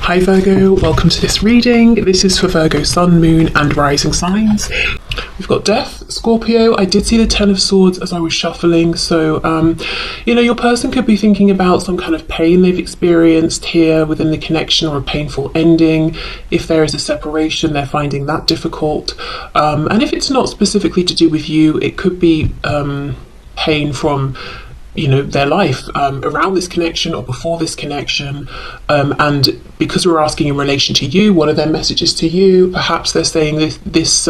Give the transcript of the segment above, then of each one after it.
Hi Virgo, welcome to this reading. This is for Virgo Sun, Moon and Rising signs. We've got Death, Scorpio. I did see the Ten of Swords as I was shuffling, so your person could be thinking about some kind of pain they've experienced here within the connection, or a painful ending. If there is a separation, they're finding that difficult. And if it's not specifically to do with you, it could be pain from their life around this connection or before this connection, and because we're asking in relation to you, what are their messages to you? Perhaps they're saying this this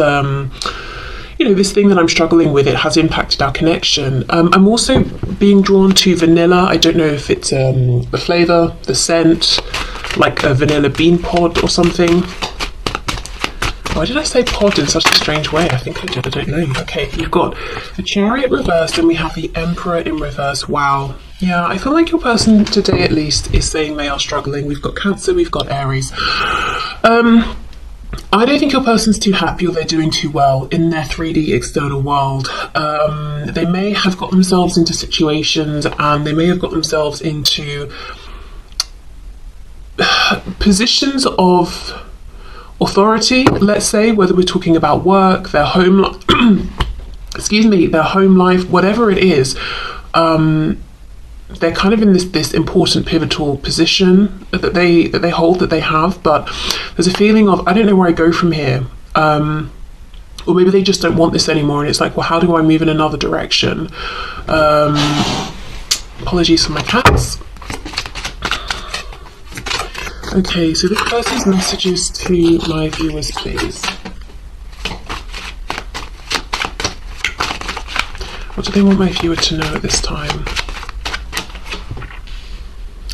thing that I'm struggling with, it has impacted our connection. I'm also being drawn to vanilla. I don't know if it's the flavour, the scent, like a vanilla bean pod or something. Why did I say pod in such a strange way? I think I did, I don't know. Okay, you've got the Chariot reversed and we have the Emperor in reverse. Wow. Yeah, I feel like your person today at least is saying they are struggling. We've got Cancer, we've got Aries. I don't think your person's too happy or they're doing too well in their 3D external world. They may have got themselves into situations and they may have got themselves into positions of authority, let's say, whether we're talking about work, their home their home life, whatever it is. They're kind of in this important pivotal position that they hold, that they have, but there's a feeling of, I don't know where I go from here, or maybe they just don't want this anymore, and it's like, well, how do I move in another direction? Apologies for my cats. Okay, so this person's messages to my viewers, please. What do they want my viewer to know at this time?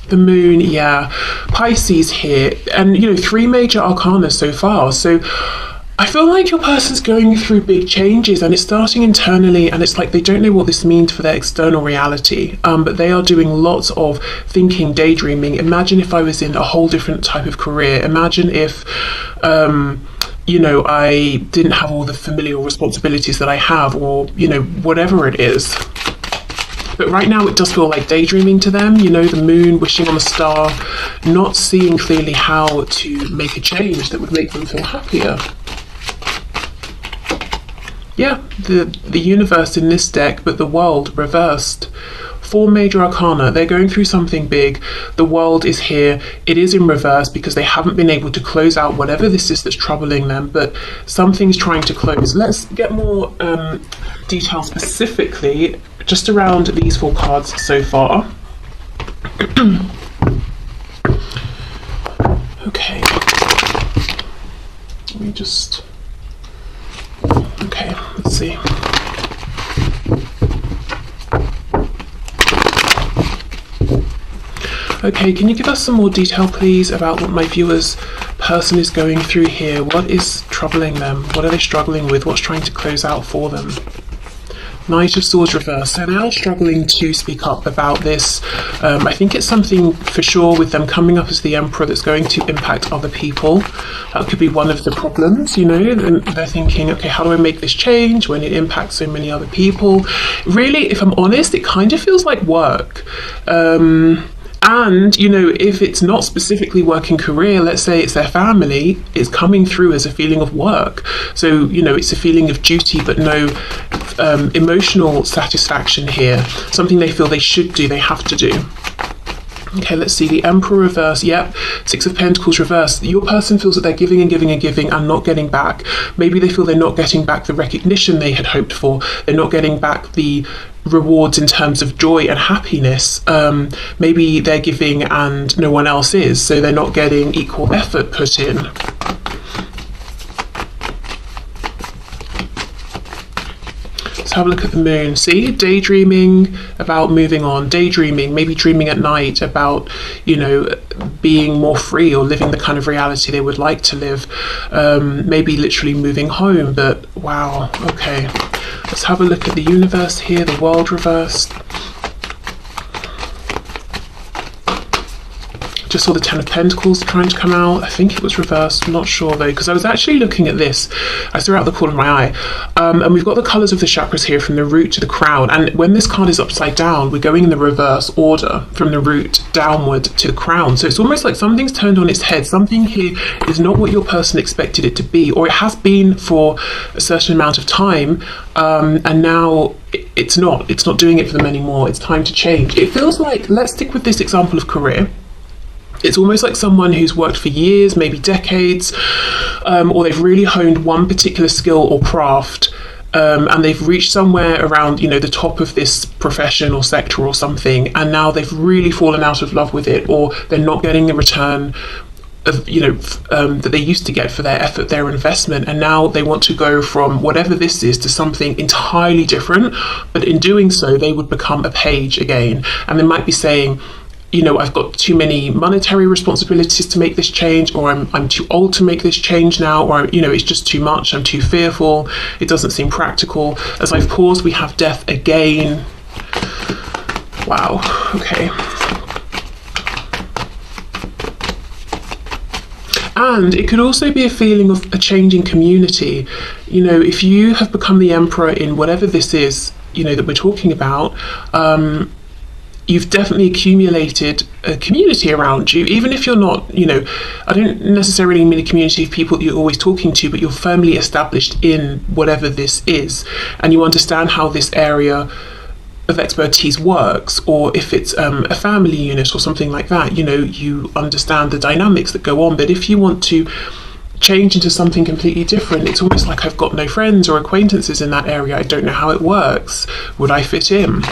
The Moon, yeah. Pisces here, and 3 major arcana so far. So I feel like your person's going through big changes, and it's starting internally, and it's like they don't know what this means for their external reality, but they are doing lots of thinking, daydreaming. Imagine if I was in a whole different type of career. Imagine if I didn't have all the familial responsibilities that I have, or whatever it is. But right now it does feel like daydreaming to them, the moon, wishing on a star, not seeing clearly how to make a change that would make them feel happier. Yeah, the universe in this deck, but the world reversed. 4 major arcana, they're going through something big. The world is here. It is in reverse because they haven't been able to close out whatever this is that's troubling them, but something's trying to close. Let's get more detail specifically just around these 4 cards so far. Okay. Let me just... Okay, let's see. Okay, can you give us some more detail, please, about what my viewer's person is going through here? What is troubling them? What are they struggling with? What's trying to close out for them? Knight of Swords reversed. So they are struggling to speak up about this. I think it's something for sure with them coming up as the Emperor that's going to impact other people. That could be one of the problems, and they're thinking, okay, how do I make this change when it impacts so many other people? Really, if I'm honest, it kind of feels like work. And, if it's not specifically working career, let's say it's their family, it's coming through as a feeling of work. So, it's a feeling of duty, but no emotional satisfaction here. Something they feel they should do, they have to do. Okay, let's see, the Emperor reverse, yep, 6 of Pentacles reverse. Your person feels that they're giving and giving and giving and not getting back. Maybe they feel they're not getting back the recognition they had hoped for. They're not getting back the rewards in terms of joy and happiness. Maybe they're giving and no one else is, so they're not getting equal effort put in. Let's have a look at the moon. See, daydreaming about moving on, daydreaming, maybe dreaming at night about, being more free or living the kind of reality they would like to live. Maybe literally moving home, but wow, okay. Let's have a look at the universe here, the world reversed. Just saw the Ten of Pentacles trying to come out. I think it was reversed, I'm not sure though, because I was actually looking at this. I saw out the corner of my eye. And we've got the colours of the chakras here from the root to the crown. And when this card is upside down, we're going in the reverse order from the root downward to the crown. So it's almost like something's turned on its head. Something here is not what your person expected it to be, or it has been for a certain amount of time. And now it's not doing it for them anymore. It's time to change. It feels like, let's stick with this example of career. It's almost like someone who's worked for years, maybe decades, or they've really honed one particular skill or craft, and they've reached somewhere around, you know, the top of this profession or sector or something, and now they've really fallen out of love with it, or they're not getting the return of, you know, that they used to get for their effort, their investment, and now they want to go from whatever this is to something entirely different. But in doing so, they would become a page again, and they might be saying, you know, I've got too many monetary responsibilities to make this change, or I'm too old to make this change now, or, you know, it's just too much, I'm too fearful, it doesn't seem practical. As I've paused, we have death again. Wow, okay. And it could also be a feeling of a changing community. You know, if you have become the emperor in whatever this is, you know, that we're talking about, you've definitely accumulated a community around you, even if you're not, you know, I don't necessarily mean a community of people that you're always talking to, but you're firmly established in whatever this is, and you understand how this area of expertise works. Or if it's a family unit or something like that, you know, you understand the dynamics that go on. But if you want to change into something completely different, it's almost like I've got no friends or acquaintances in that area, I don't know how it works, would I fit in?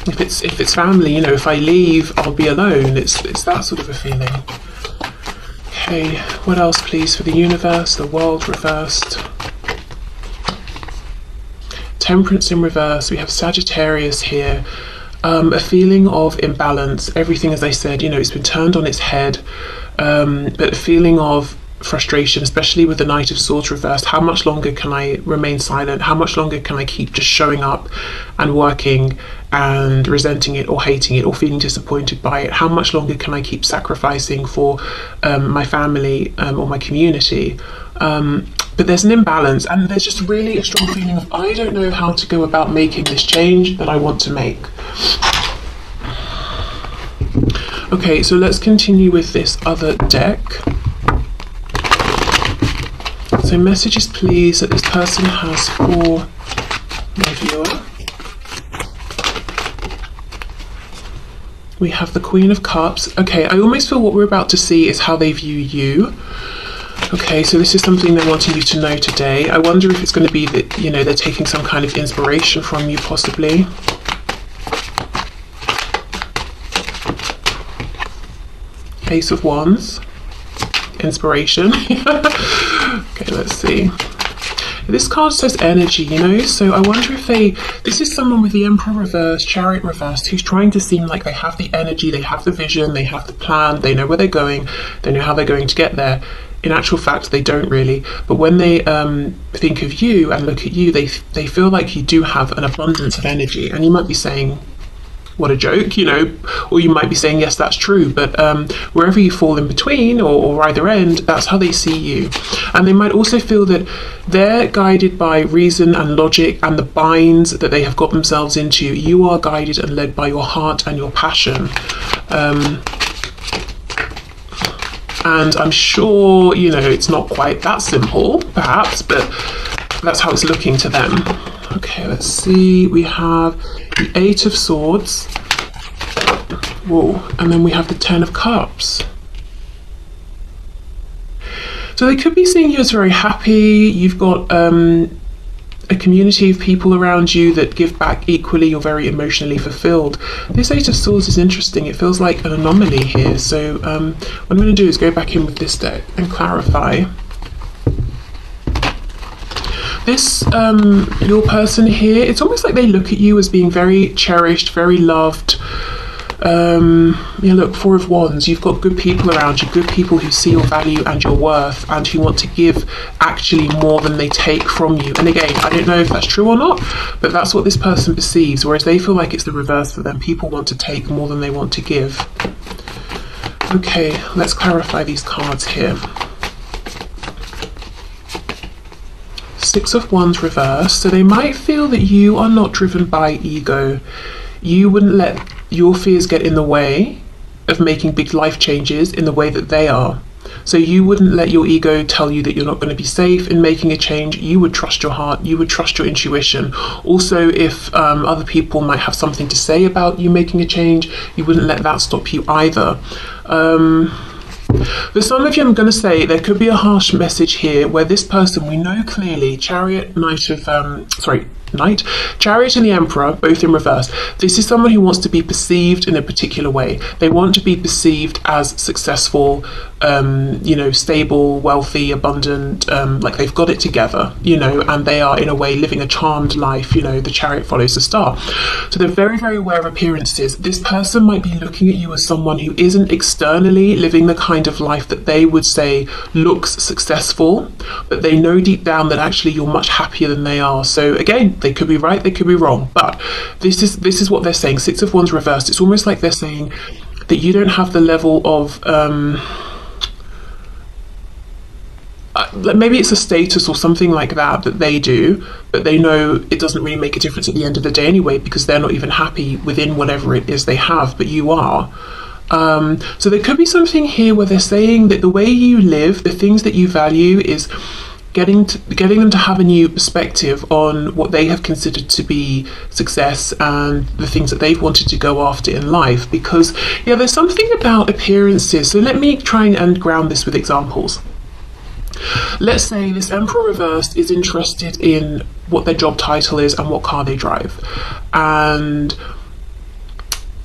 If it's family, you know, if I leave, I'll be alone. It's that sort of a feeling. Okay, what else please for the universe, the world reversed? Temperance in reverse, we have Sagittarius here. A feeling of imbalance. Everything, as I said, you know, it's been turned on its head. But a feeling of frustration, especially with the Knight of Swords reversed. How much longer can I remain silent? How much longer can I keep just showing up and working and resenting it or hating it or feeling disappointed by it? How much longer can I keep sacrificing for my family or my community? But there's an imbalance, and there's just really a strong feeling of, I don't know how to go about making this change that I want to make. Okay, so let's continue with this other deck. So messages please that this person has for my viewer. We have the Queen of Cups. Okay, I almost feel what we're about to see is how they view you. Okay, so this is something they're wanting you to know today. I wonder if it's going to be that, you know, they're taking some kind of inspiration from you, possibly. Ace of Wands. Inspiration. Okay, let's see. This card says energy, you know, so I wonder if this is someone with the Emperor reversed, Chariot reversed, who's trying to seem like they have the energy, they have the vision, they have the plan, they know where they're going, they know how they're going to get there. In actual fact, they don't really. But when they think of you and look at you, they feel like you do have an abundance of energy. And you might be saying, what a joke, you know, or you might be saying, yes, that's true. But wherever you fall in between or either end, that's how they see you. And they might also feel that they're guided by reason and logic and the binds that they have got themselves into. You are guided and led by your heart and your passion. And I'm sure, you know, it's not quite that simple, perhaps, but that's how it's looking to them. Okay, let's see. We have the Eight of Swords. Whoa. And then we have the Ten of Cups. So they could be seeing you as very happy. You've got a community of people around you that give back equally. You're very emotionally fulfilled. This Eight of Swords is interesting. It feels like an anomaly here. So what I'm going to do is go back in with this deck and clarify. This, your person here, it's almost like they look at you as being very cherished, very loved, Yeah, look, Four of Wands. You've got good people around you, good people who see your value and your worth and who want to give actually more than they take from you. And again, I don't know if that's true or not, but that's what this person perceives, whereas they feel like it's the reverse for them. People want to take more than they want to give. Okay, let's clarify these cards here. Six of Wands reversed. So they might feel that you are not driven by ego. You wouldn't let your fears get in the way of making big life changes in the way that they are. So you wouldn't let your ego tell you that you're not going to be safe in making a change. You would trust your heart. You would trust your intuition. Also, if other people might have something to say about you making a change, you wouldn't let that stop you either. For some of you, I'm going to say there could be a harsh message here where this person, we know clearly, Chariot, Chariot and the Emperor, both in reverse. This is someone who wants to be perceived in a particular way. They want to be perceived as successful, stable, wealthy, abundant, like they've got it together, and they are in a way living a charmed life. The Chariot follows the star. So they're very, very aware of appearances. This person might be looking at you as someone who isn't externally living the kind of life that they would say looks successful, but they know deep down that actually you're much happier than they are. So again, they could be right, they could be wrong, but this is what they're saying. Six of Wands reversed. It's almost like they're saying that you don't have the level of maybe it's a status or something like that they do, but they know it doesn't really make a difference at the end of the day anyway, because they're not even happy within whatever it is they have, but you are. So there could be something here where they're saying that the way you live, the things that you value, is getting them to have a new perspective on what they have considered to be success and the things that they've wanted to go after in life. Because there's something about appearances. So let me try and ground this with examples. Let's say this Emperor reversed is interested in what their job title is and what car they drive, and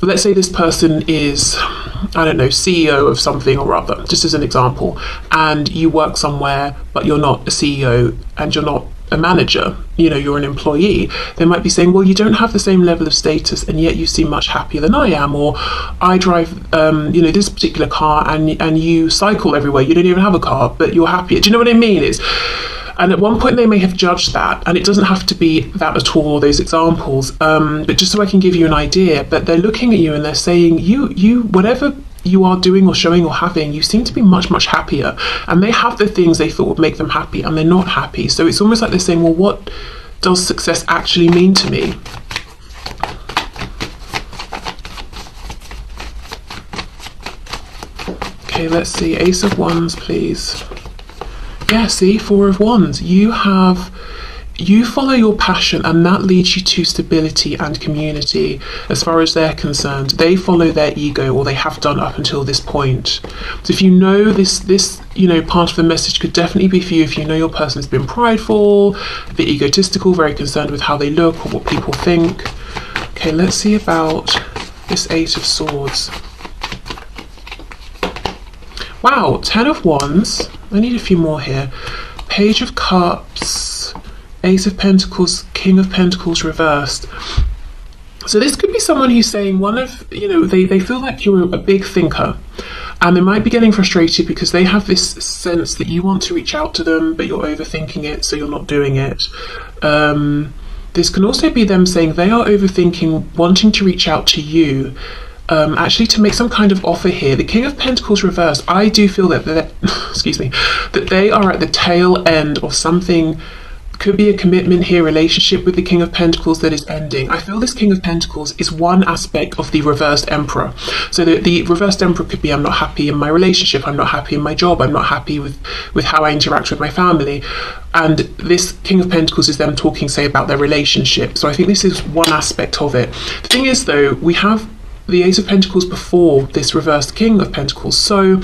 let's say this person is, I don't know, CEO of something or other, just as an example, and you work somewhere but you're not a CEO and you're not a manager, you're an employee. They might be saying, well, you don't have the same level of status and yet you seem much happier than I am, or I drive this particular car and you cycle everywhere, you don't even have a car but you're happier. Do you know what I mean? And at one point they may have judged that, and it doesn't have to be that at all, those examples, but just so I can give you an idea. But they're looking at you and they're saying, you whatever you are doing or showing or having, you seem to be much, much happier. And they have the things they thought would make them happy and they're not happy. So it's almost like they're saying, well, what does success actually mean to me? Okay, let's see. Ace of Wands, please. Yeah, see, Four of Wands. You follow your passion and that leads you to stability and community. As far as they're concerned, they follow their ego, or they have done up until this point. So if you know this part of the message could definitely be for you if you know your person's been prideful, a bit egotistical, very concerned with how they look or what people think. Okay, let's see about this Eight of Swords. Wow, 10 of Wands. I need a few more here. Page of Cups, Ace of Pentacles, King of Pentacles reversed. So this could be someone who's saying they feel like you're a big thinker, and they might be getting frustrated because they have this sense that you want to reach out to them, but you're overthinking it, so you're not doing it. This can also be them saying they are overthinking wanting to reach out to you, actually to make some kind of offer here. The King of Pentacles reversed, I do feel that that they are at the tail end of something. Could be a commitment here, relationship with the King of Pentacles that is ending. I feel this King of Pentacles is one aspect of the reversed Emperor. So the reversed Emperor could be, I'm not happy in my relationship, I'm not happy in my job, I'm not happy with how I interact with my family. And this King of Pentacles is them talking, say, about their relationship. So I think this is one aspect of it. The thing is, though, we have the Ace of Pentacles before this reversed King of Pentacles, so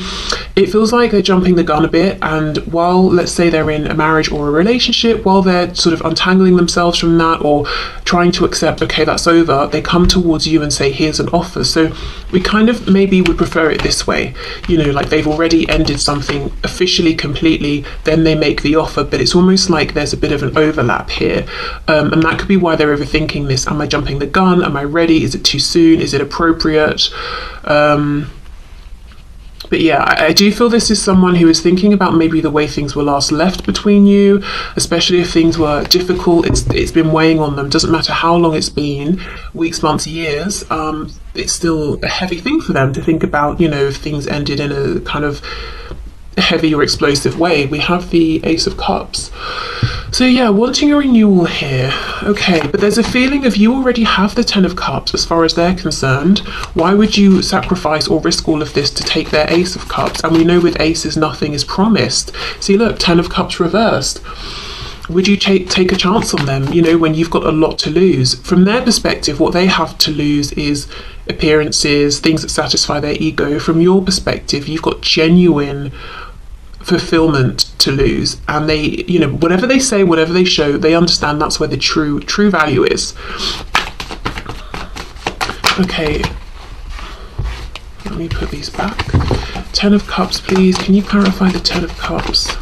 it feels like they're jumping the gun a bit, and while, let's say, they're in a marriage or a relationship, while they're sort of untangling themselves from that or trying to accept, okay, that's over, they come towards you and say, here's an offer. So we kind of maybe would prefer it this way, like they've already ended something officially, completely, then they make the offer, but it's almost like there's a bit of an overlap here, and that could be why they're overthinking this. Am I jumping the gun? Am I ready? Is it too soon? Is it appropriate? appropriate. But yeah, I do feel this is someone who is thinking about maybe the way things were last left between you, especially if things were difficult. It's been weighing on them. Doesn't matter how long it's been, weeks, months, years. It's still a heavy thing for them to think about, you know, if things ended in a kind of heavy or explosive way. We have the Ace of Cups. So yeah, wanting a renewal here. Okay, but there's a feeling of you already have the Ten of Cups as far as they're concerned. Why would you sacrifice or risk all of this to take their Ace of Cups? And we know with aces, nothing is promised. See, look, Ten of Cups reversed. Would you take a chance on them, you know, when you've got a lot to lose? From their perspective, what they have to lose is appearances, things that satisfy their ego. From your perspective, you've got genuine fulfillment to lose, and they, you know, whatever they say, whatever they show, they understand that's where the true value is. Okay, let me put these back. Ten of Cups, please. Can you clarify the Ten of Cups?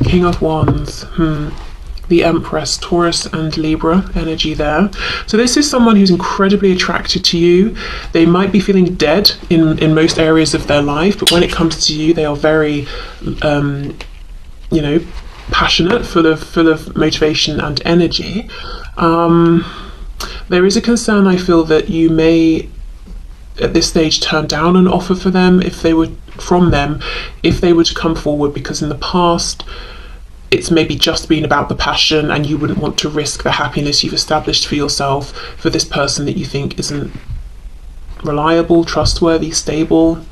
King of Wands. The Empress, Taurus and Libra energy there. So this is someone who's incredibly attracted to you. They might be feeling dead in most areas of their life, but when it comes to you, they are very, you know, passionate, full of motivation and energy. There is a concern, I feel, that you may at this stage turn down an offer for them if they were to come forward, because in the past it's maybe just been about the passion and you wouldn't want to risk the happiness you've established for yourself for this person that you think isn't reliable, trustworthy, stable.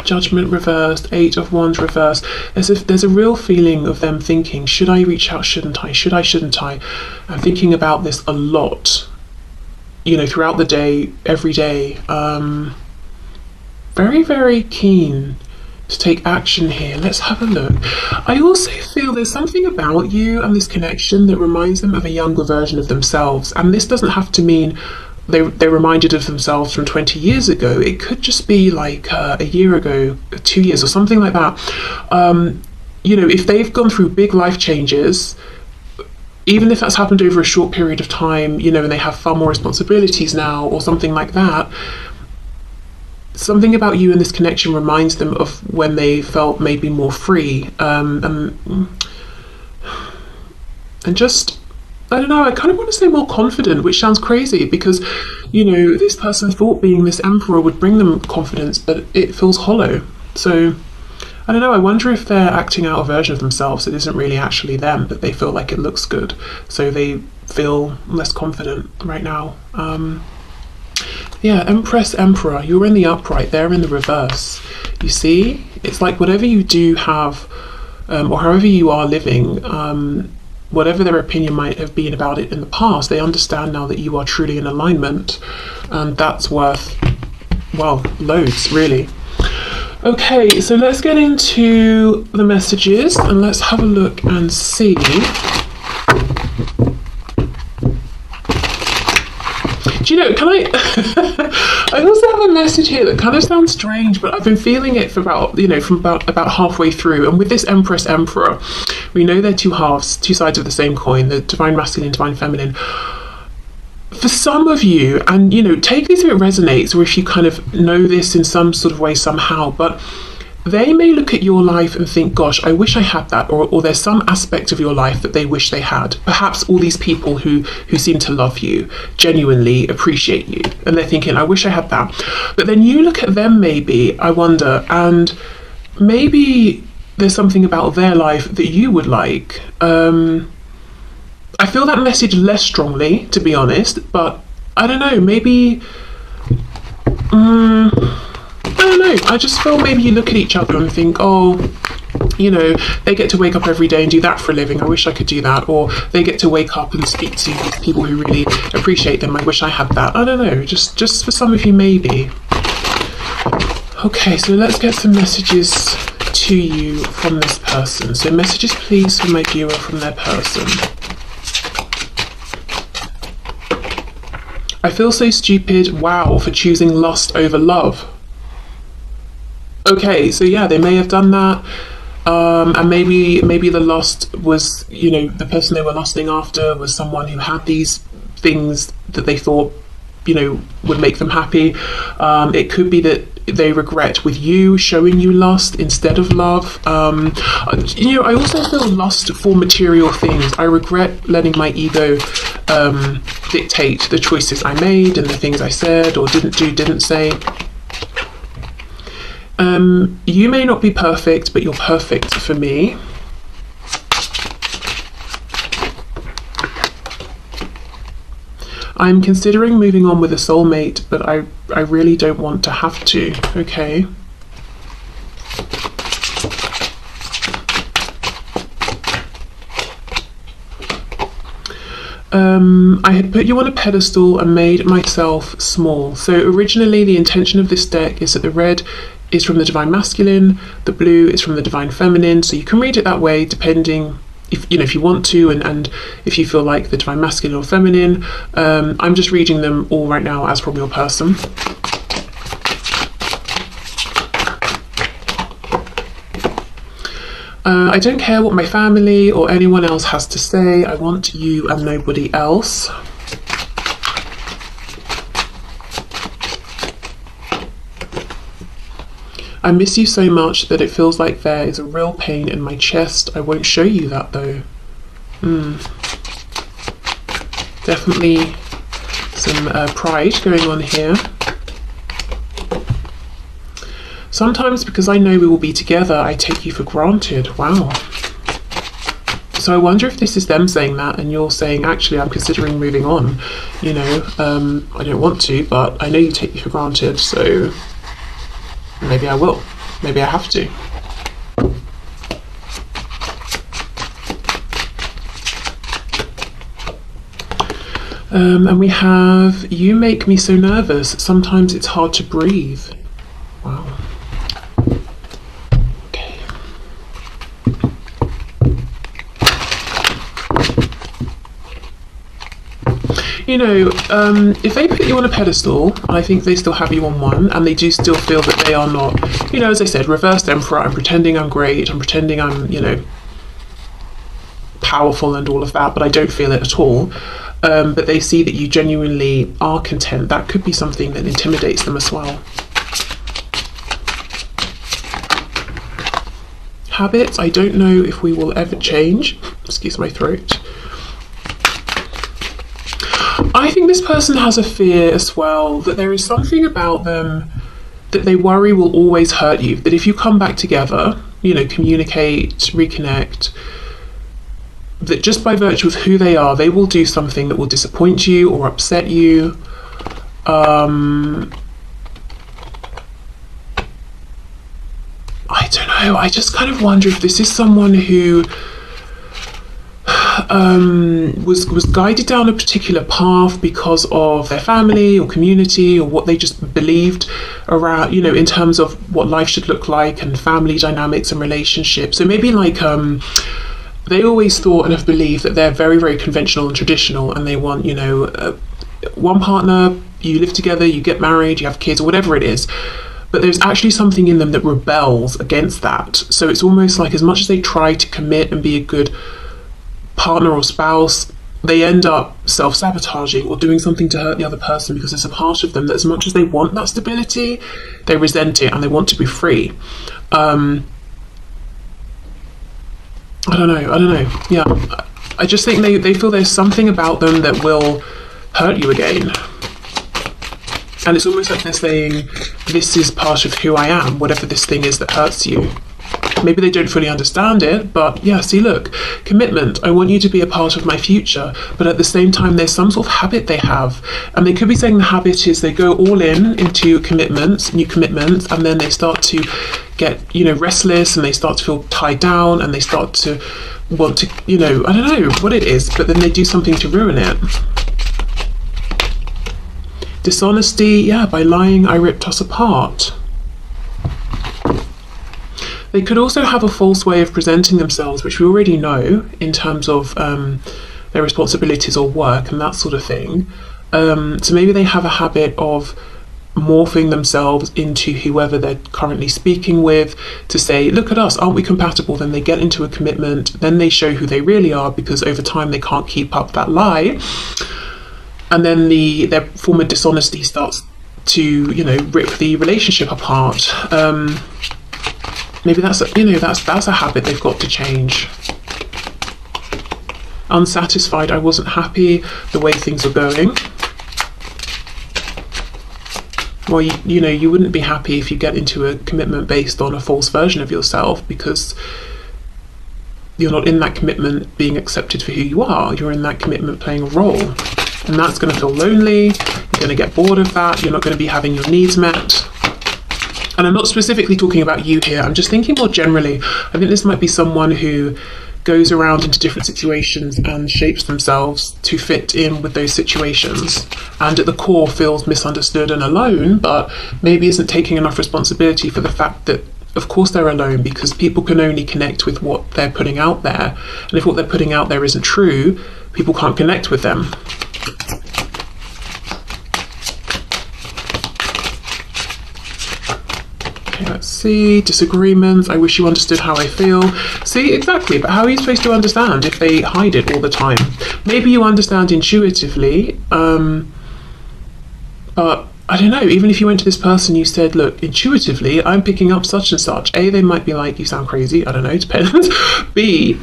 Judgment reversed, Eight of Wands reversed. There's a real feeling of them thinking, should I reach out, shouldn't I? Should I, shouldn't I? I'm thinking about this a lot, you know, throughout the day, every day. Very, very keen to take action here. Let's have a look. I also feel there's something about you and this connection that reminds them of a younger version of themselves. And this doesn't have to mean they're reminded of themselves from 20 years ago. It could just be like a year ago, 2 years or something like that. You know, if they've gone through big life changes, even if that's happened over a short period of time, you know, and they have far more responsibilities now or something like that, something about you and this connection reminds them of when they felt maybe more free, and just, I don't know, I kind of want to say more confident, which sounds crazy because, you know, this person thought being this emperor would bring them confidence, but it feels hollow. So I don't know, I wonder if they're acting out a version of themselves that isn't really actually them, but they feel like it looks good, so they feel less confident right now. Yeah, Empress, Emperor, you're in the upright, they're in the reverse. You see, it's like whatever you do have, or however you are living, whatever their opinion might have been about it in the past, they understand now that you are truly in alignment, and that's worth, well, loads, really. Okay, so let's get into the messages and let's have a look and see. Do you know, can I I also have a message here that kind of sounds strange, but I've been feeling it for about, you know, from about halfway through. And with this Empress, Emperor, we know they're two halves, two sides of the same coin, the divine masculine, divine feminine. For some of you, and, you know, take this if it resonates or if you kind of know this in some sort of way somehow, but they may look at your life and think, gosh, I wish I had that, or there's some aspect of your life that they wish they had. Perhaps all these people who seem to love you, genuinely appreciate you, and they're thinking, I wish I had that. But then you look at them maybe, I wonder, and maybe there's something about their life that you would like. I feel that message less strongly, to be honest, but I don't know, maybe I don't know, I just feel maybe you look at each other and think, oh, you know, they get to wake up every day and do that for a living, I wish I could do that. Or they get to wake up and speak to people who really appreciate them, I wish I had that. I don't know, just for some of you maybe. Okay, so let's get some messages to you from this person. So messages please from my viewer from their person. I feel so stupid, wow, for choosing lust over love. Okay, so yeah, they may have done that. And maybe the lust was, the person they were lusting after was someone who had these things that they thought, would make them happy. It could be that they regret with you showing you lust instead of love. I also feel lust for material things. I regret letting my ego dictate the choices I made and the things I said or didn't do, didn't say. You may not be perfect, but you're perfect for me. I'm considering moving on with a soulmate, but I really don't want to have to. Okay. I had put you on a pedestal and made myself small. So originally the intention of this deck is that the red is from the divine masculine, the blue is from the divine feminine. So you can read it that way depending if you want to, and if you feel like the divine masculine or feminine. I'm just reading them all right now as from your person. I don't care what my family or anyone else has to say. I want you and nobody else. I miss you so much that it feels like there is a real pain in my chest. I won't show you that though. Definitely some pride going on here. Sometimes because I know we will be together, I take you for granted. Wow. So I wonder if this is them saying that and you're saying, actually, I'm considering moving on. I don't want to, but I know you take me for granted, so maybe I will. Maybe I have to. And we have, you make me so nervous. Sometimes it's hard to breathe. Wow. Okay. If they put you on a pedestal, and I think they still have you on one, and they do still feel that they are not, as I said, reversed emperor, I'm pretending I'm great, I'm pretending I'm, powerful and all of that, but I don't feel it at all. But they see that you genuinely are content. That could be something that intimidates them as well. Habits, I don't know if we will ever change. Excuse my throat. I think this person has a fear as well that there is something about them that they worry will always hurt you. That if you come back together, communicate, reconnect, that just by virtue of who they are, they will do something that will disappoint you or upset you. I don't know. I just kind of wonder if this is someone who was guided down a particular path because of their family or community or what they just believed around, in terms of what life should look like and family dynamics and relationships. So maybe like they always thought and have believed that they're very, very conventional and traditional, and they want, one partner, you live together, you get married, you have kids, or whatever it is. But there's actually something in them that rebels against that. So it's almost like as much as they try to commit and be a good partner or spouse, they end up self-sabotaging or doing something to hurt the other person because there's a part of them that as much as they want that stability, they resent it and they want to be free. I don't know. Yeah, I just think they feel there's something about them that will hurt you again. And it's almost like they're saying, this is part of who I am, whatever this thing is that hurts you. Maybe they don't fully understand it, but yeah, see, look, commitment. I want you to be a part of my future. But at the same time, there's some sort of habit they have. And they could be saying the habit is they go all in into commitments, new commitments, and then they start to get, restless, and they start to feel tied down, and they start to want to, I don't know what it is, but then they do something to ruin it. Dishonesty, yeah, by lying, I ripped us apart. They could also have a false way of presenting themselves, which we already know in terms of their responsibilities or work and that sort of thing. So maybe they have a habit of morphing themselves into whoever they're currently speaking with to say, look at us, aren't we compatible? Then they get into a commitment, then they show who they really are, because over time they can't keep up that lie, and then their form of dishonesty starts to, rip the relationship apart. Maybe that's a habit they've got to change. Unsatisfied, I wasn't happy the way things are going. Well, you wouldn't be happy if you get into a commitment based on a false version of yourself, because you're not in that commitment being accepted for who you are. You're in that commitment playing a role. And that's going to feel lonely. You're going to get bored of that. You're not going to be having your needs met. And I'm not specifically talking about you here. I'm just thinking more generally. I think this might be someone who goes around into different situations and shapes themselves to fit in with those situations, and at the core feels misunderstood and alone, but maybe isn't taking enough responsibility for the fact that of course they're alone, because people can only connect with what they're putting out there, and if what they're putting out there isn't true, people can't connect with them. Let's see, disagreements. I wish you understood how I feel. See, exactly, but how are you supposed to understand if they hide it all the time? Maybe you understand intuitively, but I don't know, even if you went to this person, you said, look, intuitively, I'm picking up such and such. A, they might be like, you sound crazy. I don't know, depends. B,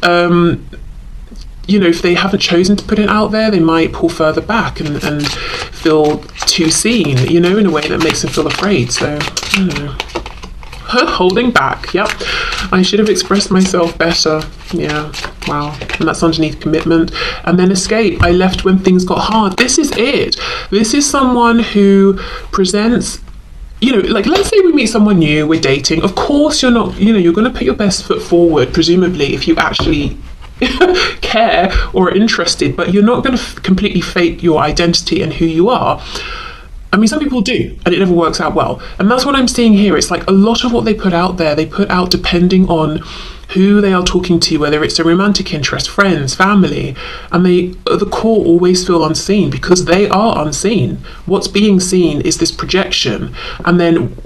if they haven't chosen to put it out there, they might pull further back and feel too seen, in a way that makes them feel afraid. So, I don't know. Holding back, yep. I should have expressed myself better. Yeah, wow. And that's underneath commitment. And then escape. I left when things got hard. This is it. This is someone who presents, let's say we meet someone new, we're dating. Of course you're not, you're going to put your best foot forward, presumably, if you actually care or are interested, but you're not going to completely fake your identity and who you are. I mean, some people do, and it never works out well. And that's what I'm seeing here. It's like a lot of what they put out there, they put out depending on who they are talking to, whether it's a romantic interest, friends, family, and they, at the core, always feel unseen because they are unseen. What's being seen is this projection. And then,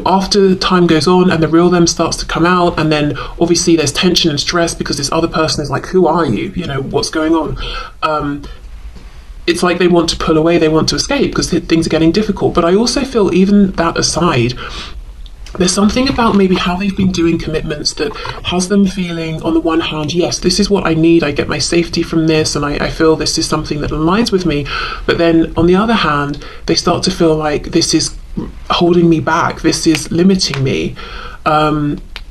after time goes on and the real them starts to come out, and then obviously there's tension and stress because this other person is like, who are you? What's going on? It's like they want to pull away, they want to escape because things are getting difficult. But I also feel, even that aside, there's something about maybe how they've been doing commitments that has them feeling, on the one hand, yes, this is what I need, I get my safety from this, and I feel this is something that aligns with me. But then on the other hand, they start to feel like this is holding me back, this is limiting me.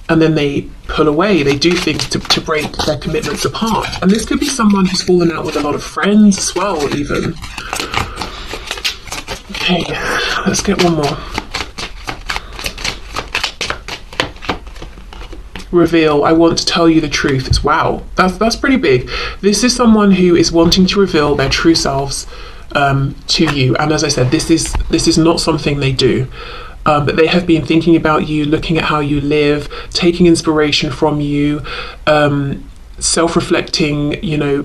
And then they pull away, they do things to break their commitments apart. And this could be someone who's fallen out with a lot of friends as well, even. Okay, let's get one more. Reveal, I want to tell you the truth. It's wow, that's pretty big. This is someone who is wanting to reveal their true selves to you. And as I said, this is not something they do. But they have been thinking about you, looking at how you live, taking inspiration from you, self-reflecting,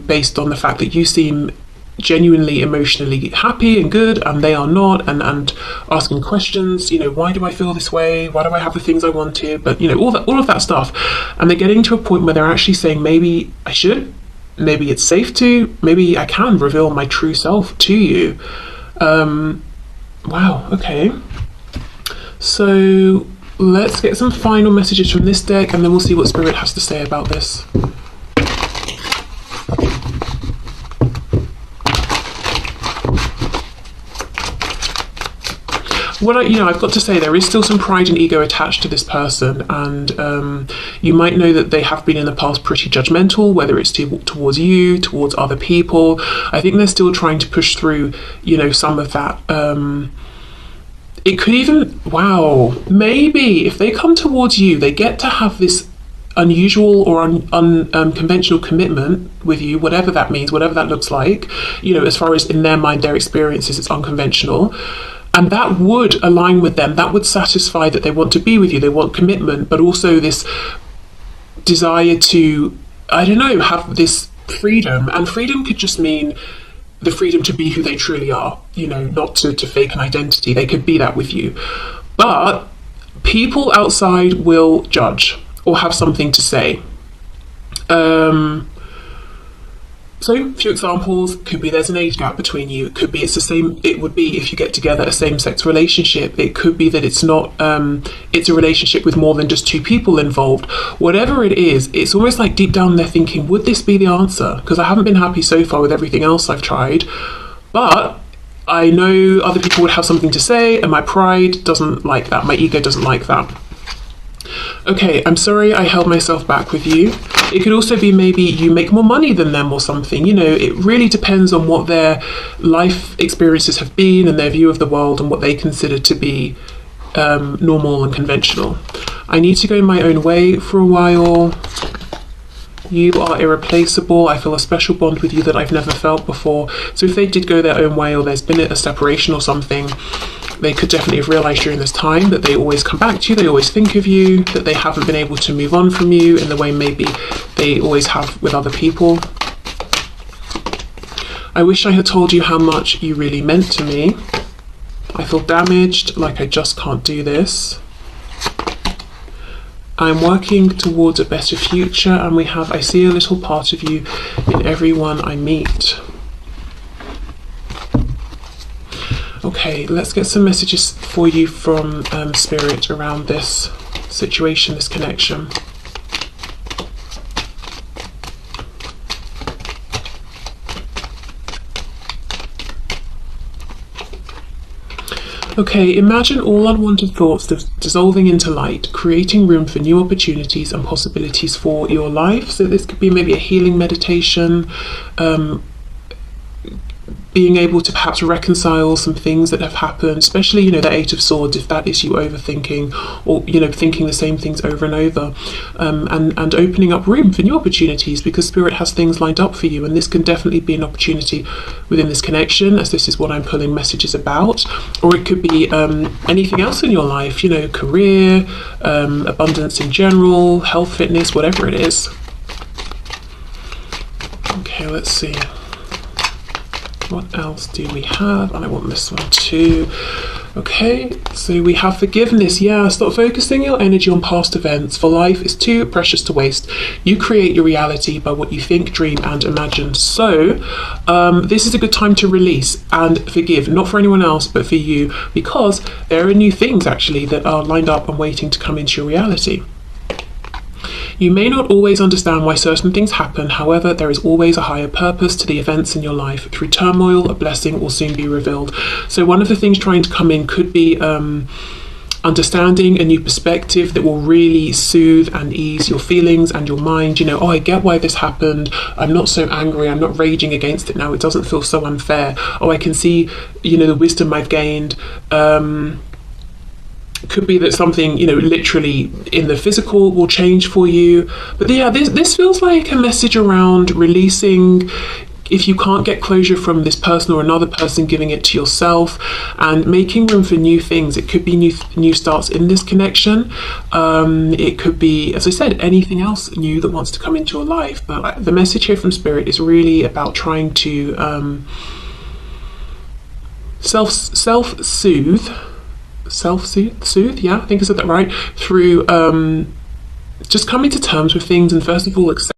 based on the fact that you seem genuinely emotionally happy and good and they are not, and asking questions, why do I feel this way? Why do I have the things I wanted? But, all of that stuff. And they're getting to a point where they're actually saying, maybe I should, maybe it's safe to, maybe I can reveal my true self to you. Wow, okay. So let's get some final messages from this deck, and then we'll see what Spirit has to say about this. I've got to say, there is still some pride and ego attached to this person, and you might know that they have been in the past pretty judgmental, whether it's towards you, towards other people. I think they're still trying to push through, some of that. It could even, maybe if they come towards you, they get to have this unusual or unconventional commitment with you, whatever that means, whatever that looks like, as far as in their mind, their experiences, it's unconventional. And that would align with them. That would satisfy that they want to be with you. They want commitment, but also this desire to, have this freedom. And freedom could just mean the freedom to be who they truly are, not to fake an identity. They could be that with you. But people outside will judge or have something to say. So a few examples could be there's an age gap between you. It could be it would be if you get together a same-sex relationship. It could be that it's not, it's a relationship with more than just two people involved. Whatever it is, it's almost like deep down they're thinking, would this be the answer? Because I haven't been happy so far with everything else I've tried. But I know other people would have something to say, and my pride doesn't like that. My ego doesn't like that. Okay, I'm sorry I held myself back with you. It could also be maybe you make more money than them or something. It really depends on what their life experiences have been and their view of the world and what they consider to be normal and conventional. I need to go my own way for a while. You are irreplaceable. I feel a special bond with you that I've never felt before. So if they did go their own way, or there's been a separation or something, they could definitely have realised during this time that they always come back to you, they always think of you, that they haven't been able to move on from you in the way maybe they always have with other people. I wish I had told you how much you really meant to me. I feel damaged, like I just can't do this. I'm working towards a better future, and I see a little part of you in everyone I meet. Okay, let's get some messages for you from Spirit around this situation, this connection. Okay, imagine all unwanted thoughts dissolving into light, creating room for new opportunities and possibilities for your life. So this could be maybe a healing meditation, being able to perhaps reconcile some things that have happened, especially, the Eight of Swords, if that is you overthinking or, thinking the same things over and over, and opening up room for new opportunities, because Spirit has things lined up for you. And this can definitely be an opportunity within this connection, as this is what I'm pulling messages about. Or it could be anything else in your life, career, abundance in general, health, fitness, whatever it is. Okay, let's see. What else do we have? And I want this one too. Okay, so we have forgiveness. Yeah, stop focusing your energy on past events, for life is too precious to waste. You create your reality by what you think, dream, and imagine. So this is a good time to release and forgive, not for anyone else, but for you, because there are new things actually that are lined up and waiting to come into your reality. You may not always understand why certain things happen, however, there is always a higher purpose to the events in your life. Through turmoil, a blessing will soon be revealed. So one of the things trying to come in could be understanding a new perspective that will really soothe and ease your feelings and your mind. Oh, I get why this happened. I'm not so angry. I'm not raging against it now. It doesn't feel so unfair. Oh, I can see, the wisdom I've gained. Could be that something, literally in the physical will change for you. But yeah, this feels like a message around releasing. If you can't get closure from this person or another person, giving it to yourself and making room for new things. It could be new starts in this connection. It could be, as I said, anything else new that wants to come into your life. But the message here from Spirit is really about trying to self-soothe, yeah, I think I said that right, through just coming to terms with things, and first of all accept